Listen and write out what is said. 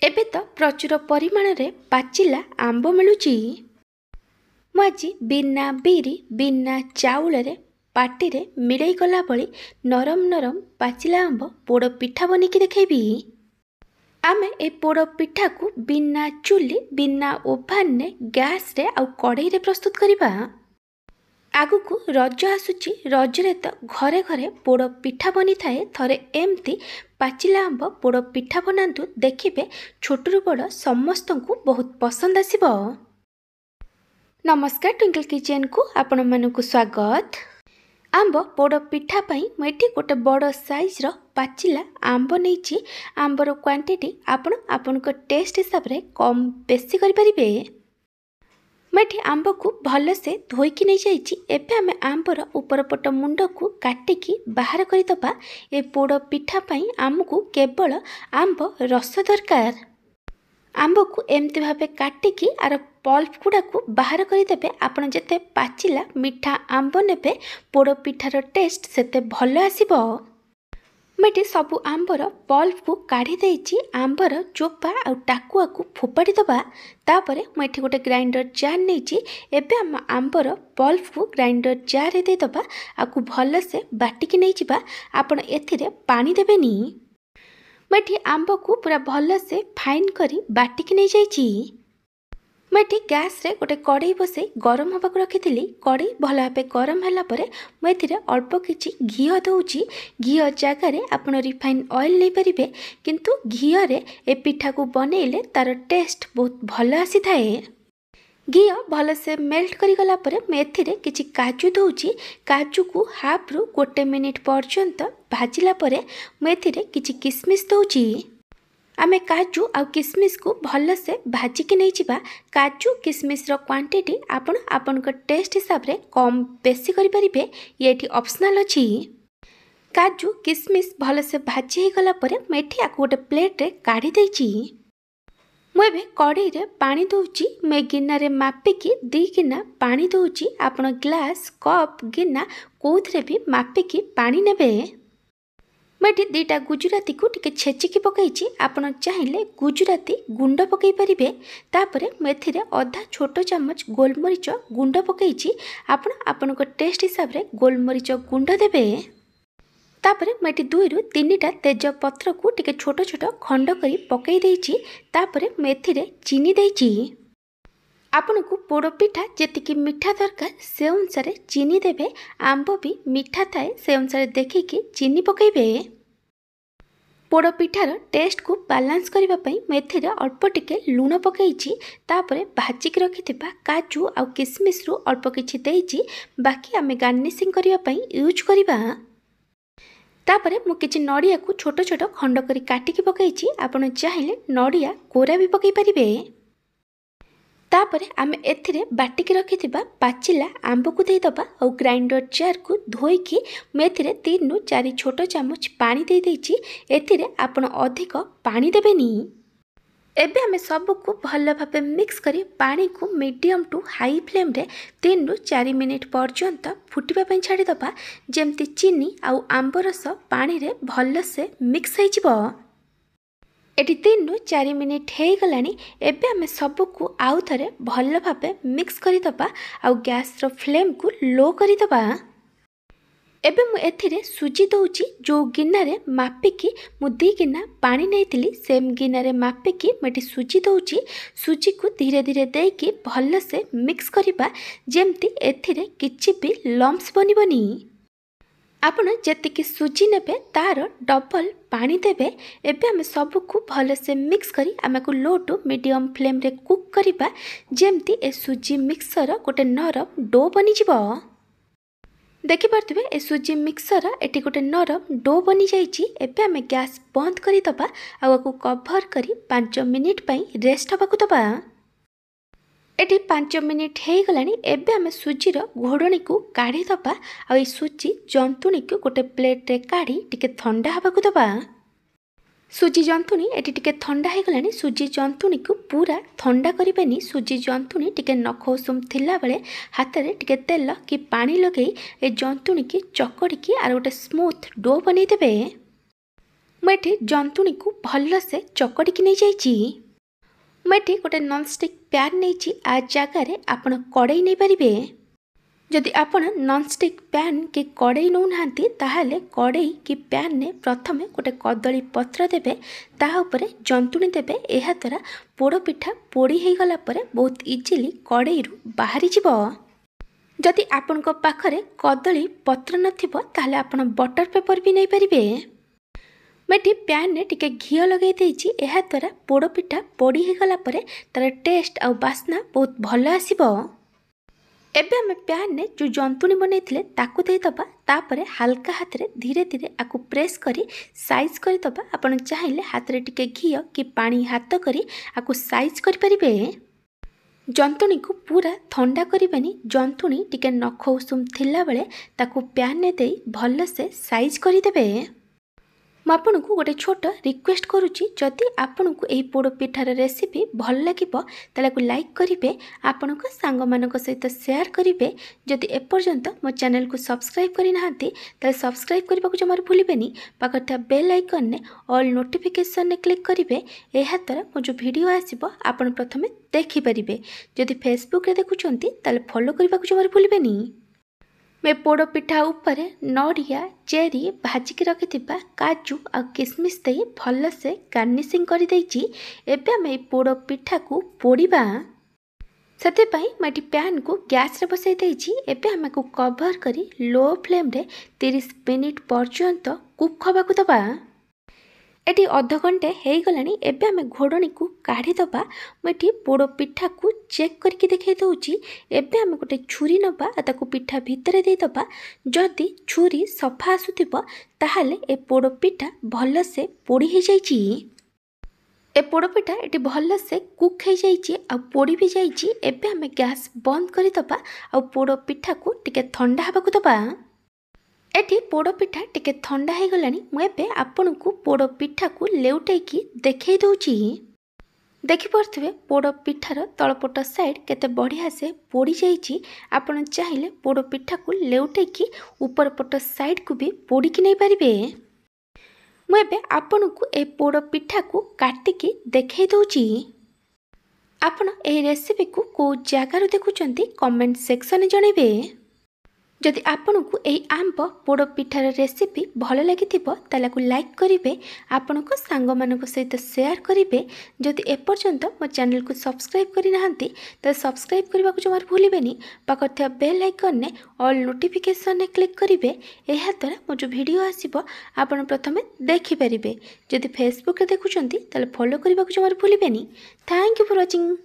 ଏବେ ତ ପ୍ରଚୁର ପରିମାଣରେ ପାଚିଲା ଆମ୍ବ ମିଳୁଛି। ମୁଁ ଆଜି ବିନା ବିରି ବିନା ଚାଉଳରେ ପାଟିରେ ମିଳେଇ ଗଲା ଭଳି ନରମ ନରମ ପାଚିଲା ଆମ୍ବ ପୋଡ଼ ପିଠା ବନେଇକି ଦେଖେଇବି। ଆମେ ଏ ପୋଡ଼ ପିଠାକୁ ବିନା ଚୁଲି ବିନା ଓଭାନରେ ଗ୍ୟାସରେ ଆଉ କଡ଼େଇରେ ପ୍ରସ୍ତୁତ କରିବା। ଆଗକୁ ରଜ ଆସୁଛି। ରଜରେ ତ ଘରେ ଘରେ ପୋଡ଼ ପିଠା ବନିଥାଏ। ଥରେ ଏମିତି ପାଚିଲା ଆମ୍ବ ପୋଡ଼ ପିଠା ବନାନ୍ତୁ, ଦେଖିବେ ଛୋଟରୁ ବଡ଼ ସମସ୍ତଙ୍କୁ ବହୁତ ପସନ୍ଦ ଆସିବ। ନମସ୍କାର, ଟ୍ୱିଙ୍କଲ୍ କିଚେନ୍କୁ ଆପଣମାନଙ୍କୁ ସ୍ୱାଗତ। ଆମ୍ବ ପୋଡ଼ ପିଠା ପାଇଁ ମୁଁ ଏଠି ଗୋଟେ ବଡ଼ ସାଇଜ୍ର ପାଚିଲା ଆମ୍ବ ନେଇଛି। ଆମ୍ବର କ୍ୱାଣ୍ଟିଟି ଆପଣ ଆପଣଙ୍କ ଟେଷ୍ଟ ହିସାବରେ କମ୍ ବେଶୀ କରିପାରିବେ। ମୁଁ ଏଠି ଆମ୍ବକୁ ଭଲସେ ଧୋଇକି ନେଇଯାଇଛି। ଏବେ ଆମେ ଆମ୍ବର ଉପର ପଟ ମୁଣ୍ଡକୁ କାଟିକି ବାହାର କରିଦେବା। ଏ ପୋଡ଼ ପିଠା ପାଇଁ ଆମକୁ କେବଳ ଆମ୍ବ ରସ ଦରକାର। ଆମ୍ବକୁ ଏମିତି ଭାବେ କାଟିକି ଆର ପଲ୍ପ ଗୁଡ଼ାକୁ ବାହାର କରିଦେବେ। ଆପଣ ଯେତେ ପାଚିଲା ମିଠା ଆମ୍ବ ନେବେ ପୋଡ଼ ପିଠାର ଟେଷ୍ଟ ସେତେ ଭଲ ଆସିବ। ମୁଁ ଏଠି ସବୁ ଆମ୍ବର ପଲ୍ପକୁ କାଢ଼ି ଦେଇଛି। ଆମ୍ବର ଚୋପା ଆଉ ଟାକୁଆକୁ ଫୋପାଡ଼ି ଦେବା। ତାପରେ ମୁଁ ଏଠି ଗୋଟେ ଗ୍ରାଇଣ୍ଡର ଜାର୍ ନେଇଛି। ଏବେ ଆମ ଆମ୍ବର ପଲ୍ପକୁ ଗ୍ରାଇଣ୍ଡର ଜାର୍ରେ ଦେଇଦେବା। ଆକୁ ଭଲସେ ବାଟିକି ନେଇଯିବା। ଆପଣ ଏଥିରେ ପାଣି ଦେବେନି। ମୁଁ ଏଠି ଆମ୍ବକୁ ପୁରା ଭଲସେ ଫାଇନ୍ କରି ବାଟିକି ନେଇଯାଇଛି। ମୁଁ ଏଠି ଗ୍ୟାସ୍ରେ ଗୋଟେ କଡ଼େଇ ବସାଇ ଗରମ ହେବାକୁ ରଖିଥିଲି। କଡ଼େଇ ଭଲ ଭାବେ ଗରମ ହେଲା ପରେ ମୁଁ ଏଥିରେ ଅଳ୍ପ କିଛି ଘିଅ ଦେଉଛି। ଘିଅ ଜାଗାରେ ଆପଣ ରିଫାଇନ୍ ଅଏଲ୍ ନେଇପାରିବେ, କିନ୍ତୁ ଘିଅରେ ଏ ପିଠାକୁ ବନେଇଲେ ତା'ର ଟେଷ୍ଟ ବହୁତ ଭଲ ଆସିଥାଏ। ଘିଅ ଭଲସେ ମେଲ୍ଟ କରିଗଲା ପରେ ମୁଁ ଏଥିରେ କିଛି କାଜୁ ଦେଉଛି। କାଜୁକୁ ହାଫ୍ରୁ 1 ମିନିଟ୍ ପର୍ଯ୍ୟନ୍ତ ଭାଜିଲା ପରେ ମୁଁ ଏଥିରେ କିଛି କିସମିସ୍ ଦେଉଛି। ଆମେ କାଜୁ ଆଉ କିସମିସ୍କୁ ଭଲସେ ଭାଜିକି ନେଇଯିବା। କାଜୁ କିସମିସ୍ର କ୍ୱାଣ୍ଟିଟି ଆପଣ ଆପଣଙ୍କ ଟେଷ୍ଟ ହିସାବରେ କମ୍ ବେଶୀ କରିପାରିବେ। ଇଏ ଏଠି ଅପସନାଲ୍ ଅଛି। କାଜୁ କିସମିସ୍ ଭଲସେ ଭାଜି ହେଇଗଲା ପରେ ମୁଁ ଏଠି ଆକୁ ଗୋଟେ ପ୍ଲେଟ୍ରେ କାଢ଼ି ଦେଇଛି। ମୁଁ ଏବେ କଡ଼େଇରେ ପାଣି ଦେଉଛି। ମୁଁ ଏ ଗିନାରେ ମାପିକି 2 ଗିନା ପାଣି ଦେଉଛି। ଆପଣ ଗ୍ଲାସ୍, କପ୍, ଗିନା କେଉଁଥିରେ ବି ମାପିକି ପାଣି ନେବେ। ମୁଁ ଏଠି 2ଟା ଗୁଜୁରାତିକୁ ଟିକେ ଛେଚିକି ପକାଇଛି। ଆପଣ ଚାହିଁଲେ ଗୁଜୁରାତି ଗୁଣ୍ଡ ପକାଇ ପାରିବେ। ତାପରେ ମୁଁ ଏଥିରେ ଅଧା ଛୋଟ ଚାମଚ ଗୋଲମରିଚ ଗୁଣ୍ଡ ପକାଇଛି। ଆପଣ ଆପଣଙ୍କ ଟେଷ୍ଟ ହିସାବରେ ଗୋଲମରିଚ ଗୁଣ୍ଡ ଦେବେ। ତାପରେ ମୁଁ ଏଠି 2ରୁ 3ଟା ତେଜପତ୍ରକୁ ଟିକେ ଛୋଟ ଛୋଟ ଖଣ୍ଡ କରି ପକାଇ ଦେଇଛି। ତାପରେ ମୁଁ ଏଥିରେ ଚିନି ଦେଇଛି। ଆପଣଙ୍କୁ ପୋଡ଼ ପିଠା ଯେତିକି ମିଠା ଦରକାର ସେ ଅନୁସାରେ ଚିନି ଦେବେ। ଆମ୍ବ ବି ମିଠା ଥାଏ, ସେ ଅନୁସାରେ ଦେଖିକି ଚିନି ପକାଇବେ। ପୋଡ଼ ପିଠାର ଟେଷ୍ଟକୁ ବାଲାନ୍ସ କରିବା ପାଇଁ ମୁଁ ଏଥିରେ ଅଳ୍ପ ଟିକେ ଲୁଣ ପକାଇଛି। ତାପରେ ଭାଜିକି ରଖିଥିବା କାଜୁ ଆଉ କିସମିସ୍ରୁ ଅଳ୍ପ କିଛି ଦେଇଛି। ବାକି ଆମେ ଗାର୍ନିସିଂ କରିବା ପାଇଁ ୟୁଜ୍ କରିବା। ତାପରେ ମୁଁ କିଛି ନଡ଼ିଆକୁ ଛୋଟ ଛୋଟ ଖଣ୍ଡ କରି କାଟିକି ପକାଇଛି। ଆପଣ ଚାହିଁଲେ ନଡ଼ିଆ କୋରା ବି ପକାଇ ପାରିବେ। ତାପରେ ଆମେ ଏଥିରେ ବାଟିକି ରଖିଥିବା ପାଚିଲା ଆମ୍ବକୁ ଦେଇଦେବା। ଆଉ ଗ୍ରାଇଣ୍ଡର ଜାର୍କୁ ଧୋଇକି ମୁଁ ଏଥିରେ 3ରୁ 4 ଛୋଟ ଚାମଚ ପାଣି ଦେଇଛି। ଏଥିରେ ଆପଣ ଅଧିକ ପାଣି ଦେବେନି। ଏବେ ଆମେ ସବୁକୁ ଭଲ ଭାବେ ମିକ୍ସ କରି ପାଣିକୁ ମିଡ଼ିୟମ୍ ଟୁ ହାଇ ଫ୍ଲେମ୍ରେ 3ରୁ 4 ମିନିଟ୍ ପର୍ଯ୍ୟନ୍ତ ଫୁଟିବା ପାଇଁ ଛାଡ଼ିଦେବା। ଯେମିତି ଚିନି ଆଉ ଆମ୍ବ ରସ ପାଣିରେ ଭଲସେ ମିକ୍ସ ହେଇଯିବ। ଏଠି 3ରୁ 4 ମିନିଟ୍ ହେଇଗଲାଣି। ଏବେ ଆମେ ସବୁକୁ ଆଉ ଥରେ ଭଲ ଭାବେ ମିକ୍ସ କରିଦେବା ଆଉ ଗ୍ୟାସ୍ର ଫ୍ଲେମ୍କୁ ଲୋ କରିଦେବା। ଏବେ ମୁଁ ଏଥିରେ ସୁଜି ଦେଉଛି। ଯେଉଁ ଗିନାରେ ମାପିକି ମୁଁ 2 ଗିନା ପାଣି ନେଇଥିଲି ସେମ୍ ଗିନାରେ ମାପିକି ମୁଁ ଏଠି ସୁଜି ଦେଉଛି। ସୁଜିକୁ ଧୀରେ ଧୀରେ ଦେଇକି ଭଲସେ ମିକ୍ସ କରିବା, ଯେମିତି ଏଥିରେ କିଛି ବି ଲମ୍ପସ୍ ବନିବନି। ଆପଣ ଯେତିକି ସୁଜି ନେବେ ତା'ର ଡବଲ ପାଣି ଦେବେ। ଏବେ ଆମେ ସବୁକୁ ଭଲସେ ମିକ୍ସ କରି ଆମକୁ ଲୋ ଟୁ ମିଡ଼ିୟମ୍ ଫ୍ଲେମ୍ରେ କୁକ୍ କରିବା, ଯେମିତି ଏ ସୁଜି ମିକ୍ସର ଗୋଟେ ନରମ ଡୋ ବନିଯିବ। ଦେଖିପାରୁଥିବେ ଏ ସୁଜି ମିକ୍ସର ଏଠି ଗୋଟେ ନରମ ଡୋ ବନିଯାଇଛି। ଏବେ ଆମେ ଗ୍ୟାସ୍ ବନ୍ଦ କରିଦେବା ଆଉ ଆକୁ କଭର୍ କରି 5 ମିନିଟ୍ ପାଇଁ ରେଷ୍ଟ ହେବାକୁ ଦେବା। ଏଠି 5 ମିନିଟ୍ ହେଇଗଲାଣି। ଏବେ ଆମେ ସୁଜିର ଘୋଡ଼ଣୀକୁ କାଢ଼ିଦେବା ଆଉ এই ସୁଜି ଜନ୍ତୁଣୀକୁ ଗୋଟେ ପ୍ଲେଟ୍ରେ କାଢ଼ି ଟିକେ ଥଣ୍ଡା ହେବାକୁ ଦେବା। ସୁଜି ଜନ୍ତୁଣୀ ଏଠି ଟିକେ ଥଣ୍ଡା ହେଇଗଲାଣି। ସୁଜି ଜନ୍ତୁଣୀକୁ ପୁରା ଥଣ୍ଡା କରିବେନି। ସୁଜି ଜନ୍ତୁଣୀ ଟିକେ ନଖ ଉଷୁମ ଥିଲାବେଳେ ହାତରେ ଟିକେ ତେଲ କି ପାଣି ଲଗାଇ ଏ ଜନ୍ତୁଣୀକି ଚକଡ଼ିକି ଆର ଗୋଟେ ସ୍ମୁଥ୍ ଡୋ ବନେଇଦେବେ। मुझे जंतुणी को भलसे चकड़ी नहीं जाइए। मुझे गोटे नॉनस्टिक पैन नहीं आ जगार आपण कड़े नहीं पारे। जदि आपण नॉनस्टिक पैन कि कड़े नौ ना ताहले कड़े कि पैन ने प्रथम गोटे कदली पत्र देबे तापर जंतुणी देबे। एहा द्वारा पोड़ पिठा पोड़ी हो गला परे बहुत इजिली कड़े बाहरी जीव। जदि आपण पाखरे कदली पत्र नथिबो ताहले आपण बटर पेपर भी नहीं पारिबे। मैं पैन ने टिके घी लगे देछि। एहा द्वारा पोड़ पिठा पोड़ी हो गला परे तार टेस्ट आ बास्ना बहुत भल आसीबो। एबे हमें पैन ने जो जंतुणी बनैथिले ताकू दे दबा। तापरे हल्का हाथ रे धीरे धीरे आकु प्रेस करी साइज करी दबा। आपण चाहिले हाथ रे टिके घी कि पानी हाथ करी आकु साइज करि परिबे। जंतुणी को पूरा ठंडा करिबेनी। जंतुणी टिके नख उषुम थिला बेले ताकु पैन ने देई भल से साइज करि देबे। मुझे गोटे छोट रिक्वेस्ट करुच्ची, जदि आपन को यही पोड़ पिठार रेसिपी भल लगे ताला को लाइक करेंगे, आपण सांग मान सहित शेयर करेंगे। जदि एपर्यंत मो चैनल को सब्सक्राइब करना ताले सब्सक्राइब करने को जमार भूलें। पाखर था बेल आइकन ने ऑल नोटिफिकेशन ने क्लिक करेंगे। यह द्वारा मो जो वीडियो आसो आपण प्रथमे देखिपारे। जदि फेसबुक रे देखुंत ताले फॉलो करने को जमार भूलें। मैं पोड़ पिठा ऊपर नड़िया चेरी भाजिक रखि काजू आ किसमिस दे भल से गार्निशिंग कर देछि। एबे हम पोड़ पिठा को पोड़िबा। सेते मैं पैन को गैस रे बसाई देछि। एबे हम को कवर करी लो फ्लेम रे 30 मिनिट पर्यंत कुक हवा को दबा। एटी अध घंटे हो गलानी। एबे आम घोड़नी को काढ़ी दबा। मुझे पोड़ पिठा को चेक करके देखा दूची। एबे आम गोटे छुरी नबा ताकू पिठा भितर दे दबा। जदि छुरी सफा आसुथिबो ताहाले ए पोड़ पिठा भल से पोड़ी हो जाइछि। ए पोड़ पिठा एटी भल से कुक हो जाइछि आ पोड़ी भी जाइछि। एबे आम गैस बंद कर दबा आ पोड़ पिठा को टिके ठंडा हवा को दबा। एटी पोड़ पिठा टिके ठंडा हो गलानी। मुझे आपण को पोड़ पिठा को लेउटेकी देखई दूची। देखि पारथिबे पोड़ पिठार तलपट साइड केते बढ़िया से पोड़ी जाइछि। आपण चाहिले पोड़ पिठा को लेउटेकी ऊपर पट साइड को भी पोड़ी की नहीं पारिबे। मुझे आपण को ए पोड़ पिठा को काटिकी देखई दूची। आपण ए रेसिपी को जगार देखुचंती कमेंट सेक्शन में जणैबे। जदि आपन को यही आंब पोड़ पिठार रेसिपी भल लगी ताला को लाइक करेंगे। आपण को सांग मान सहित शेयर करेंगे। जदि एपर्यंत मो चैनल को सब्सक्राइब करना ताले सब्सक्राइब करने को जमार भूलें। पाखर था बेल आइकन ने ऑल नोटिफिकेशन ने क्लिक करेंगे। यह द्वारा मो जो वीडियो आसो आपण प्रथमे देखिपारे। जदि फेसबुक रे देखुंत ताले फॉलो करने को जमार भूलें। Thank you for watching.